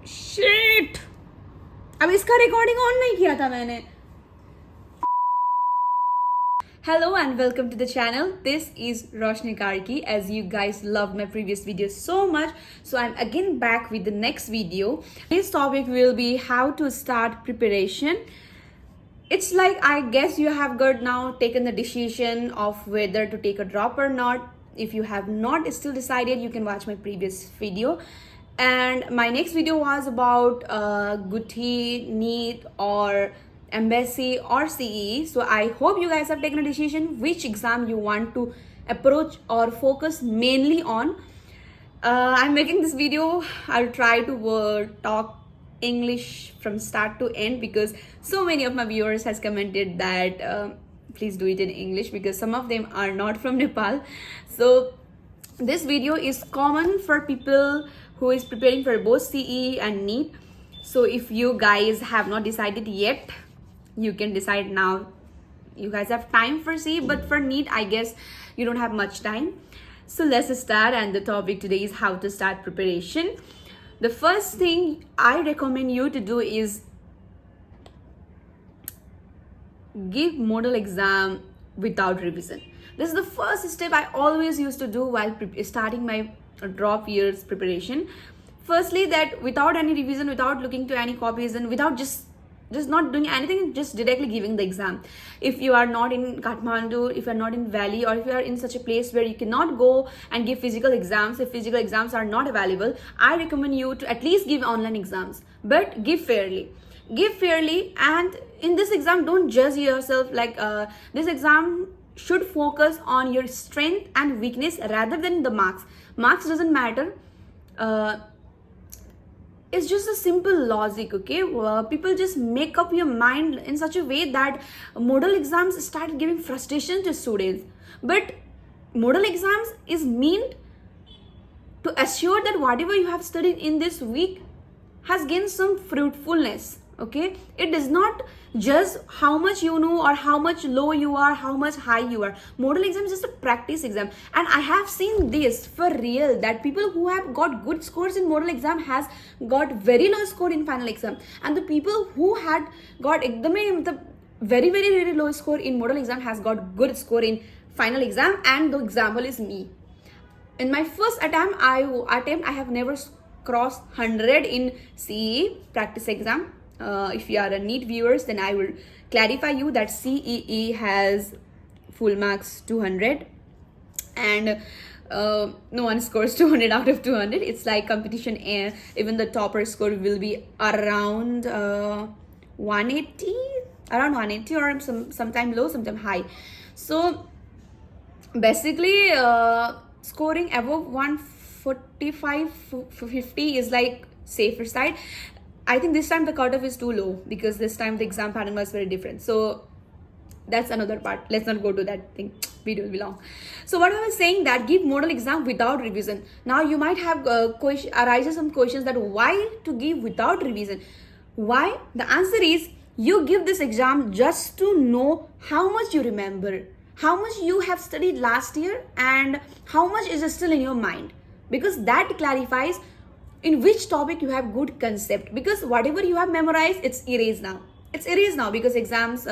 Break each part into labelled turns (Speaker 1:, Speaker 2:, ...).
Speaker 1: Shit, अब इसका recording on नहीं किया था मैंने. Hello and welcome to the channel. This is Roshni Karki. As you guys loved my previous video so much, so I'm again back with the next video. This topic will be how to start preparation. It's like, I guess you have got now taken the decision of whether to take a drop or not. If you have not still decided, you can watch my previous video. And my next video was about GUTI, NEET or Embassy or CE. So I hope you guys have taken a decision which exam you want to approach or focus mainly on. I'm making this video. I'll try to talk English from start to end because so many of my viewers has commented that please do it in English because some of them are not from Nepal. So this video is common for people who is preparing for both CE and NEET. So if you guys have not decided yet, you can decide now. You guys have time for CE, but for NEET, I guess you don't have much time. So let's start, and the topic today is how to start preparation. The first thing I recommend you to do is give model exam without revision. This is the first step I always used to do while starting my drop years preparation. Firstly, that without any revision, without looking to any copies, and without just not doing anything, just directly giving the exam. If you are not in Kathmandu, if you are not in Valley, or if you are in such a place where you cannot go and give physical exams, if physical exams are not available, I recommend you to at least give online exams, but give fairly. Give fairly, and in this exam, don't judge yourself. Like this exam should focus on your strength and weakness rather than the marks. Marks doesn't matter. It's just a simple logic, okay? People just make up your mind in such a way that model exams start giving frustration to students. But model exams is meant to assure that whatever you have studied in this week has gained some fruitfulness, okay? It does not judge how much you know or how much low you are, how much high you are. Model exam is just a practice exam, and I have seen this for real, that people who have got good scores in model exam has got very low score in final exam, and the people who had got the very very low score in model exam has got good score in final exam. And the example is me. In my first attempt, I have never crossed 100 in CE practice exam. If you are a NEET viewers, then I will clarify you that CEE has full marks 200, and no one scores 200 out of 200. It's like competition, and even the topper score will be around 180, or sometime low, sometime high. So basically, scoring above 145, 50 is like safer side. I think this time the cutoff is too low because this time the exam pattern was very different. So that's another part. Let's not go to that thing. Video will be long. So what I was saying, that give model exam without revision. Now you might have arises some questions that why to give without revision? Why? The answer is, you give this exam just to know how much you remember, how much you have studied last year, and how much is still in your mind, because that clarifies in which topic you have good concept. Because whatever you have memorized, it's erased now. It's erased now because exams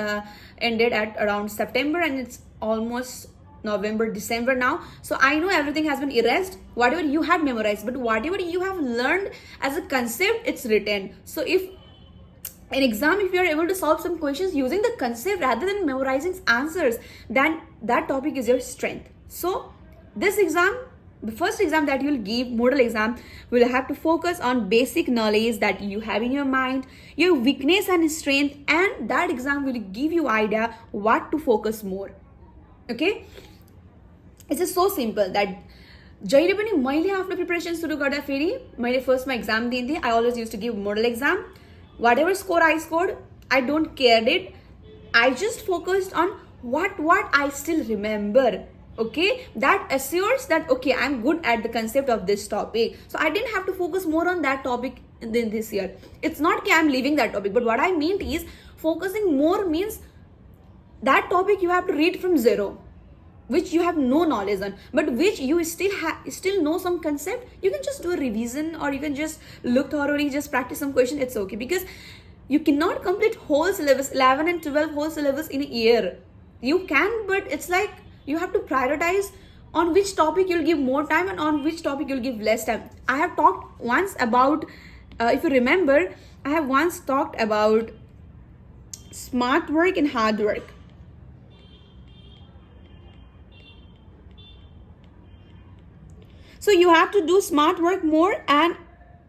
Speaker 1: ended at around September, and it's almost November, December now. So I know everything has been erased, whatever you had memorized, but whatever you have learned as a concept, it's written. So if in exam, if you are able to solve some questions using the concept rather than memorizing answers, then that topic is your strength. So this exam, the first exam that you'll give, model exam, will have to focus on basic knowledge that you have in your mind, your weakness and strength, and that exam will give you idea what to focus more. Okay, it's just so simple that जहिले पनि मैले आफ्नो preparation सुरु गर्दा फेरि मैले फर्स्टमा exam दिन्थेँ. I always used to give model exam. Whatever score I scored, I don't cared it. I just focused on what I still remember. Okay, that assures that okay, I'm good at the concept of this topic. So I didn't have to focus more on that topic in this year. It's not that I'm leaving that topic, but what I meant is focusing more means that topic you have to read from zero. which you have no knowledge on, but which you still know some concept, you can just do a revision, or you can just look thoroughly, just practice some question. It's okay, because you cannot complete whole syllabus, 11 and 12 whole syllabus in a year. You can, but it's like you have to prioritize on which topic you'll give more time and on which topic you'll give less time. I have talked once about, if you remember, I have once talked about smart work and hard work. So you have to do smart work more and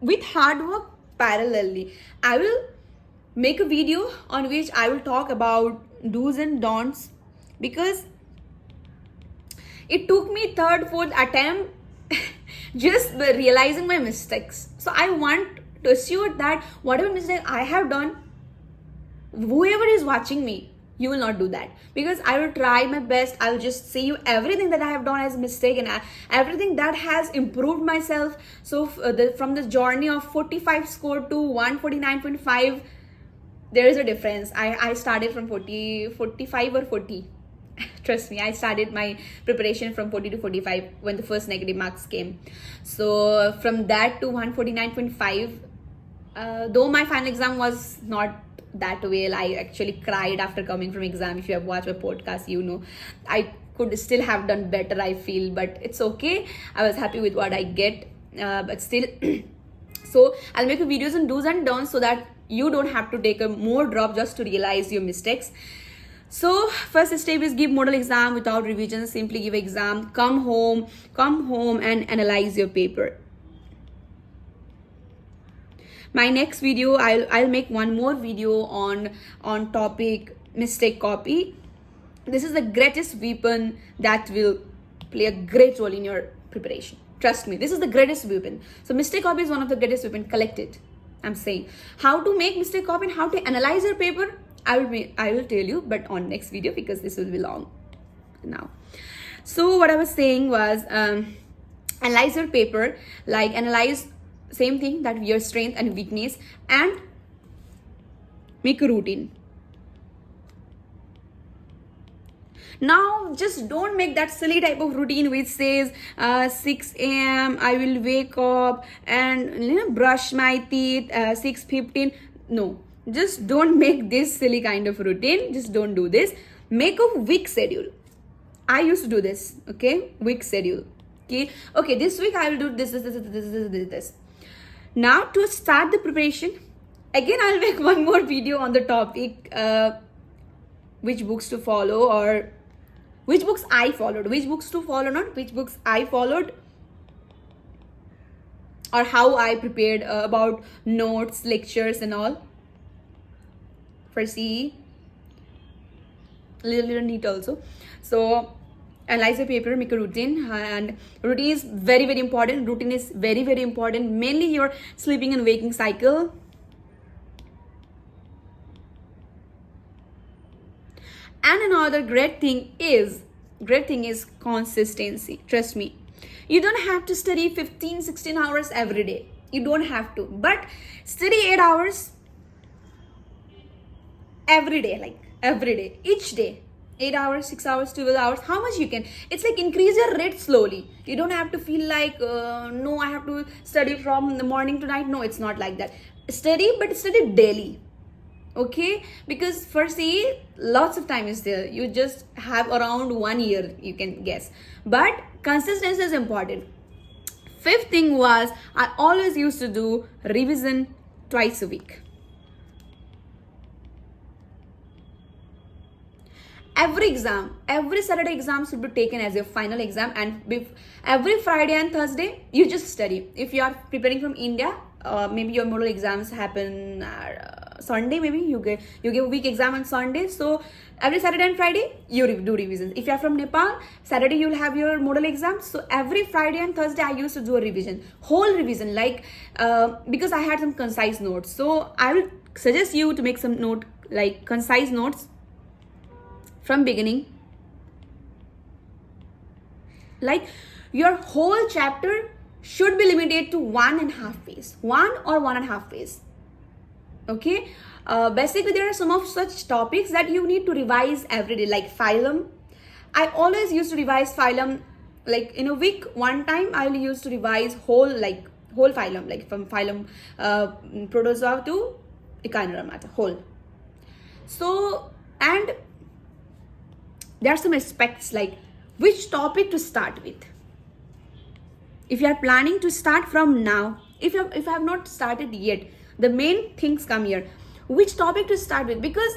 Speaker 1: with hard work parallelly. I will make a video on which I will talk about do's and don'ts, because it took me third, fourth attempt just realizing my mistakes. So I want to assure that whatever mistake I have done, whoever is watching me, you will not do that, because I will try my best. I will just say you everything that I have done as a mistake, and everything that has improved myself. So from the journey of 45 score to 149.5, there is a difference. I started from 45 or 40. Trust me, I started my preparation from 40 to 45 when the first negative marks came. So from that to 149.5, though my final exam was not that well, I actually cried after coming from exam. If you have watched my podcast, you know I could still have done better, I feel, but it's okay. I was happy with what I get, but still. So I'll make videos on do's and don'ts so that you don't have to take a more drop just to realize your mistakes. So first step is give model exam without revision. Simply give exam, come home and analyze your paper. My next video, I'll make one more video on topic mistake copy. This is the greatest weapon that will play a great role in your preparation. Trust me, this is the greatest weapon. So mistake copy is one of the greatest weapon. Collect it. I'm saying how to make mistake copy and how to analyze your paper. I will tell you, but on next video, because this will be long now. So what I was saying was, analyze your paper, like analyze same thing, that your strength and weakness, and make a routine. Now just don't make that silly type of routine which says 6 a.m. I will wake up and brush my teeth, 6:15. No, just don't make this silly kind of routine. Just don't do this. Make a week schedule. I used to do this. Okay, week schedule. Okay, this week I will do this. Now to start the preparation, again I'll make one more video on the topic, which books to follow, or which books I followed, which books to follow, not which books I followed, or how I prepared, about notes, lectures and all for CE, little neat also. So analyze your paper, make a routine, and routine is very, very important. Routine is very, very important, mainly your sleeping and waking cycle. And another great thing is consistency. Trust me, you don't have to study 15-16 hours every day. You don't have to, but study 8 hours every day, like every day, each day. 8 hours, 6 hours, 12 hours, how much you can. It's like increase your rate slowly. You don't have to feel like, no, I have to study from the morning to night. No, it's not like that. Study, but study daily. Okay, because for CE, lots of time is there. You just have around 1 year, you can guess. But consistency is important. Fifth thing was, I always used to do revision twice a week. Every Saturday exam should be taken as your final exam, and every Friday and Thursday, you just study. If you are preparing from India, maybe your model exams happen Sunday, maybe you give a week exam on Sunday. So every Saturday and Friday, you do revisions. If you are from Nepal, Saturday you will have your model exams. So every Friday and Thursday, I used to do a revision, whole revision, like because I had some concise notes. So I will suggest you to make some note, like concise notes from beginning. Like your whole chapter should be limited to 1.5 pages, 1 or 1.5 pages. Okay, basically there are some of such topics that you need to revise every day, like phylum, I always used to revise phylum, like in a week, one time I will used to revise whole phylum, like from phylum Protozoa to Echinodermata, whole. So, and there are some aspects like which topic to start with. If you are planning to start from now, if you have not started yet, the main things come here. Which topic to start with? Because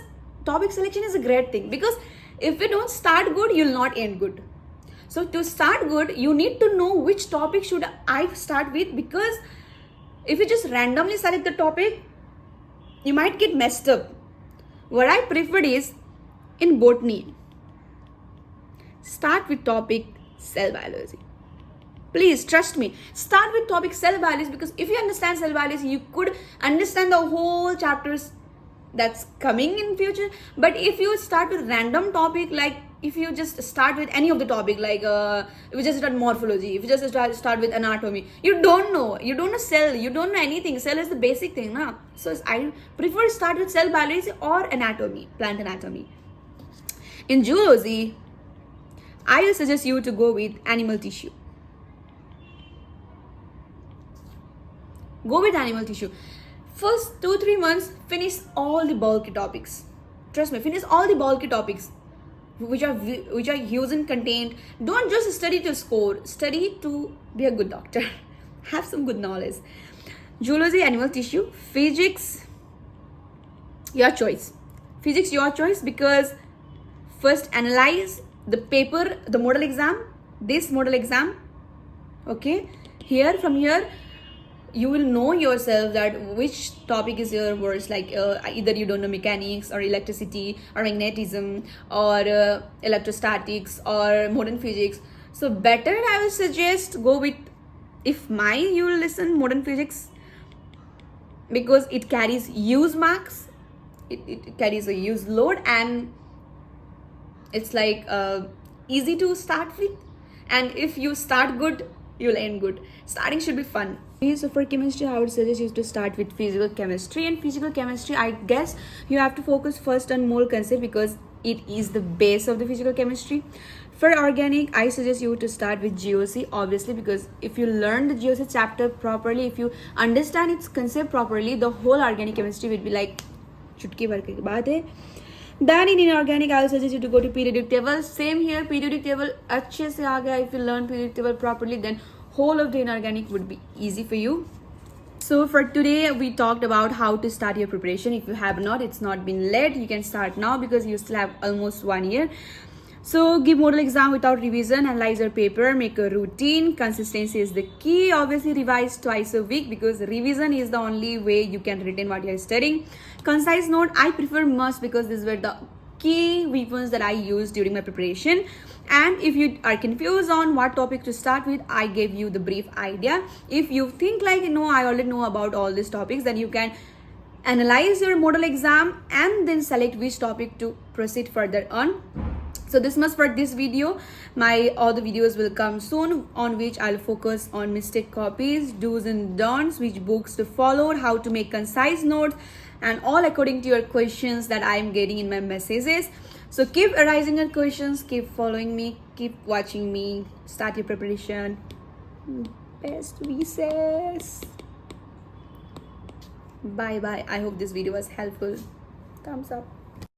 Speaker 1: topic selection is a great thing. Because if you don't start good, you'll not end good. So to start good, you need to know which topic should I start with. Because if you just randomly select the topic, you might get messed up. What I preferred is in botany, start with topic cell biology. Please trust me, start with topic cell biology, because if you understand cell biology, you could understand the whole chapters that's coming in future. But if you start with random topic, like if you just start with any of the topic, like if you just start morphology, if you just start with anatomy, you don't know cell, you don't know anything. Cell is the basic thing, na? So I prefer start with cell biology or anatomy, plant anatomy. In zoology, I will suggest you to go with animal tissue. Go with animal tissue. First 2-3 months, finish all the bulky topics. Trust me, finish all the bulky topics which are huge in content. Don't just study to score. Study to be a good doctor. Have some good knowledge. Zoology, animal tissue. Physics, your choice. Physics, your choice, because first analyze the paper, the model exam, this model exam. Okay, from here you will know yourself that which topic is your worst, like either you don't know mechanics or electricity or magnetism or electrostatics or modern physics. So better I will suggest go with, if you will listen modern physics, because it carries use marks, it carries a use load, and it's like easy to start with. And if you start good, you'll end good. Starting should be fun. So for chemistry, I would suggest you to start with physical chemistry. And physical chemistry, I guess you have to focus first on mole concept, because it is the base of the physical chemistry. For organic, I suggest you to start with GOC, obviously, because if you learn the GOC chapter properly, if you understand its concept properly, the whole organic chemistry will be like chutki bhar ki baat hai. Then in inorganic, I will suggest you to go to periodic table. Same here, periodic table अच्छे से आ गया. If you learn periodic table properly, then whole of the inorganic would be easy for you. So for today, we talked about how to start your preparation. If you have not, it's not been late. You can start now because you still have almost 1 year. So give model exam without revision, analyze your paper, make a routine. Consistency is the key. Obviously revise twice a week, because revision is the only way you can retain what you are studying. Concise note, I prefer must, because these were the key weapons that I used during my preparation. And if you are confused on what topic to start with, I gave you the brief idea. If you think like, I already know about all these topics, then you can analyze your model exam and then select which topic to proceed further on. So this much for this video. My other videos will come soon, on which I'll focus on mistake copies, do's and don'ts, which books to follow, how to make concise notes, and all according to your questions that I'm getting in my messages. So keep arising your questions, keep following me, keep watching me, start your preparation. Best wishes. Bye bye. I hope this video was helpful. Thumbs up.